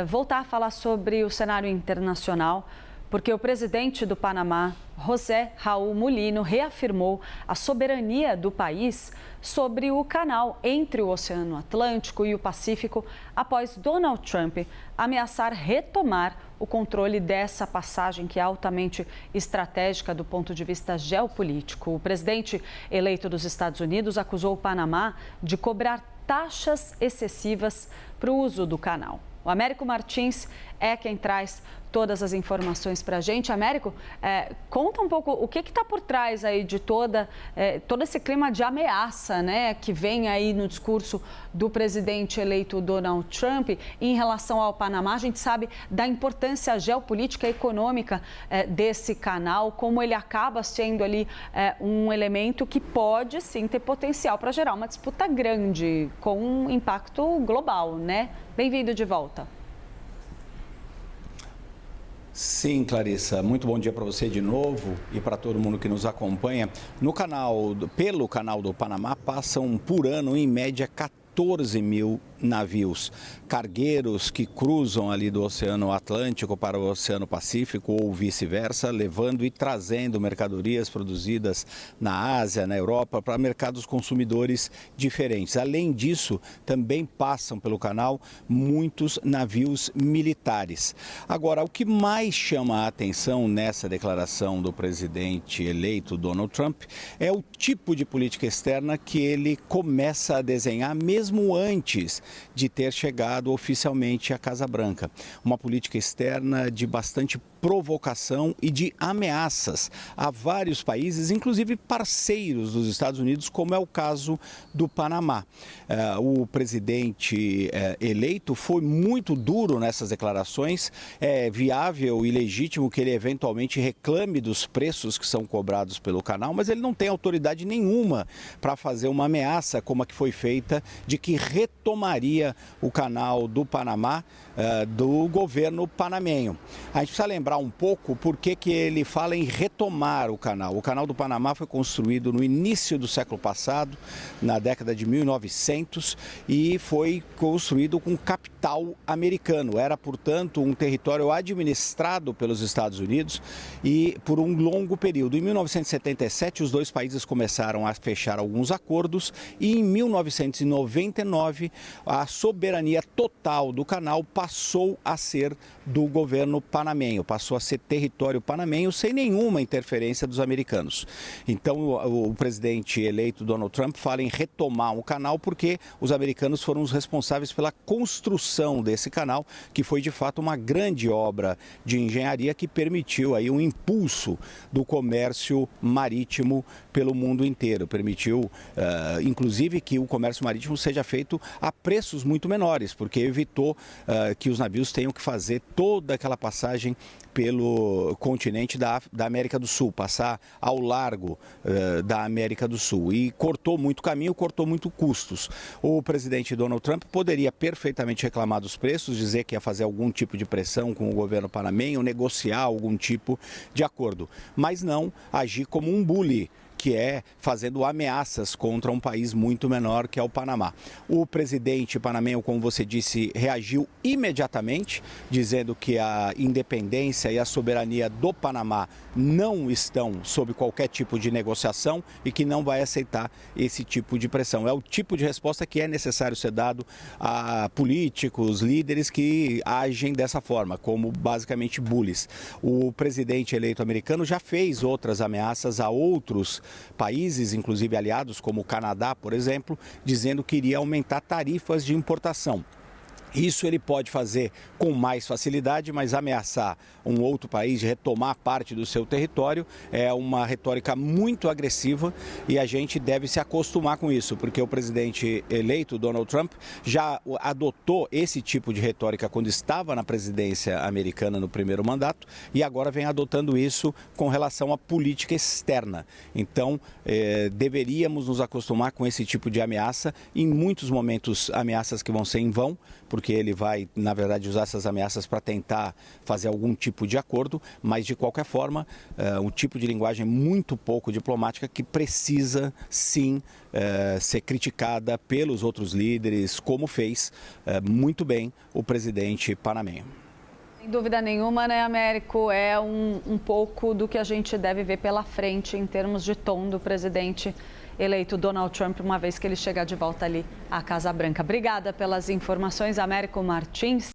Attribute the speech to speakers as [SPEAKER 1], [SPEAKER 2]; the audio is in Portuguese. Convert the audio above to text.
[SPEAKER 1] voltar a falar sobre o cenário internacional, porque o presidente do Panamá, José Raul Mulino, reafirmou a soberania do país sobre o canal entre o Oceano Atlântico e o Pacífico após Donald Trump ameaçar retomar o controle dessa passagem que é altamente estratégica do ponto de vista geopolítico. O presidente eleito dos Estados Unidos acusou o Panamá de cobrar taxas excessivas para o uso do canal. O Américo Martins é quem traz todas as informações para a gente. Américo, conta um pouco o que está por trás aí de todo esse clima de ameaça, né, que vem aí no discurso do presidente eleito Donald Trump em relação ao Panamá. A gente sabe da importância geopolítica e econômica desse canal, como ele acaba sendo ali um elemento que pode sim ter potencial para gerar uma disputa grande com um impacto global, né? Bem-vindo de volta.
[SPEAKER 2] Sim, Clarissa, muito bom dia para você de novo e para todo mundo que nos acompanha. Pelo canal do Panamá passam por ano, em média, 14 mil navios, cargueiros que cruzam ali do Oceano Atlântico para o Oceano Pacífico ou vice-versa, levando e trazendo mercadorias produzidas na Ásia, na Europa, para mercados consumidores diferentes. Além disso, também passam pelo canal muitos navios militares. Agora, o que mais chama a atenção nessa declaração do presidente eleito Donald Trump é o tipo de política externa que ele começa a desenhar mesmo antes de ter chegado oficialmente à Casa Branca. Uma política externa de bastante provocação e de ameaças a vários países, inclusive parceiros dos Estados Unidos, como é o caso do Panamá. O presidente eleito foi muito duro nessas declarações. É viável e legítimo que ele eventualmente reclame dos preços que são cobrados pelo canal, mas ele não tem autoridade nenhuma para fazer uma ameaça como a que foi feita de que retomaria o canal do Panamá do governo panamenho. A gente precisa lembrar um pouco por que ele fala em retomar o canal. O canal do Panamá foi construído no início do século passado, na década de 1900, e foi construído com capital americano. Era, portanto, um território administrado pelos Estados Unidos e por um longo período. Em 1977, os dois países começaram a fechar alguns acordos e em 1999, a soberania total do canal passou a ser do governo panamenho, passou a ser território panamenho sem nenhuma interferência dos americanos. Então, o presidente eleito Donald Trump fala em retomar o canal porque os americanos foram os responsáveis pela construção desse canal, que foi de fato uma grande obra de engenharia que permitiu aí um impulso do comércio marítimo pelo mundo inteiro. Permitiu, inclusive, que o comércio marítimo seja feito a preços muito menores, porque evitou que os navios tenham que fazer toda aquela passagem pelo continente da América do Sul, passar ao largo da América do Sul. E cortou muito caminho, cortou muito custos. O presidente Donald Trump poderia perfeitamente reclamar dos preços, dizer que ia fazer algum tipo de pressão com o governo panamenho, negociar algum tipo de acordo, mas não agir como um bully, que é fazendo ameaças contra um país muito menor, que é o Panamá. O presidente panamenho, como você disse, reagiu imediatamente, dizendo que a independência e a soberania do Panamá não estão sob qualquer tipo de negociação e que não vai aceitar esse tipo de pressão. É o tipo de resposta que é necessário ser dado a políticos, líderes que agem dessa forma, como basicamente bullies. O presidente eleito americano já fez outras ameaças a outros países, inclusive aliados, como o Canadá, por exemplo, dizendo que iria aumentar tarifas de importação. Isso ele pode fazer com mais facilidade, mas ameaçar um outro país de retomar parte do seu território é uma retórica muito agressiva e a gente deve se acostumar com isso, porque o presidente eleito, Donald Trump, já adotou esse tipo de retórica quando estava na presidência americana no primeiro mandato e agora vem adotando isso com relação à política externa. Então, deveríamos nos acostumar com esse tipo de ameaça, em muitos momentos ameaças que vão ser em vão, porque ele vai, na verdade, usar essas ameaças para tentar fazer algum tipo de acordo, mas de qualquer forma, um tipo de linguagem muito pouco diplomática que precisa sim ser criticada pelos outros líderes, como fez muito bem o presidente panamenho.
[SPEAKER 1] Sem dúvida nenhuma, né, Américo? É um pouco do que a gente deve ver pela frente em termos de tom do presidente eleito Donald Trump, uma vez que ele chegar de volta ali à Casa Branca. Obrigada pelas informações, Américo Martins.